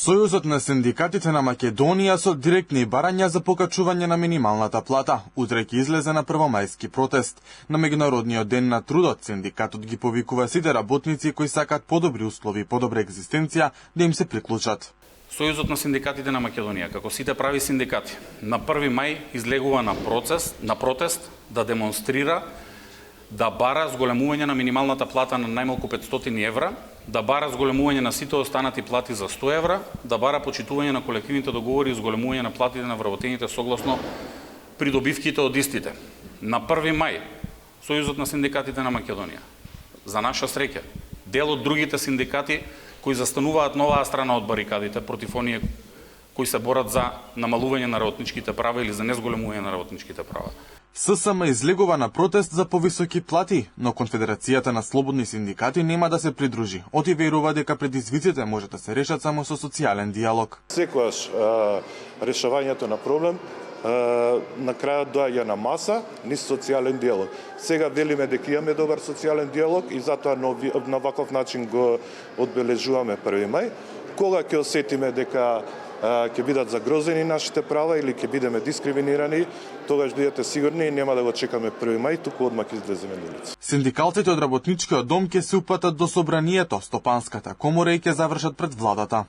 Сојузот на синдикатите на Македонија со директни барања за покачување на минималната плата утре ќе излезе на првомајски протест. На меѓународниот ден на трудот синдикатот ги повикува сите работници кои сакаат подобри услови и подобра екзистенција да им се приклучат. Сојузот на синдикатите на Македонија, како сите прави синдикати, на 1 мај излегува на протест да демонстрира, да бара зголемување на минималната плата на најмалку 500 евра, да бара зголемување на сите останати плати за 100 евра, да бара почитување на колективните договори и зголемување на платите на вработените согласно придобивките од истите. На 1 мај, Сојузот на синдикатите на Македонија, за наша среќа, дел од другите синдикати кои застануваат на оваа страна од барикадите против оние кои се борат за намалување на работничките права или за незголемување на работничките права. ССМ излегува на протест за повисоки плати, но Конфедерацијата на слободни синдикати нема да се придружи. Оти верува дека предизвиците може да се решат само со социјален диалог. Секогаш решавањето на проблем на крајот доаѓа на маса, низ социјален диалог. Сега велиме дека имаме добар социјален диалог и затоа на ваков начин го одбележуваме 1 мај. Кога ќе осетиме дека ќе бидат загрозени нашите права или ќе бидеме дискриминирани, тогаш бидете сигурни нема да го чекаме 1 мај, туку одма ќе излеземе на улица. Синдикалците од работничкиот дом ќе се упатат до собранието, Стопанската комора и ќе завршат пред владата.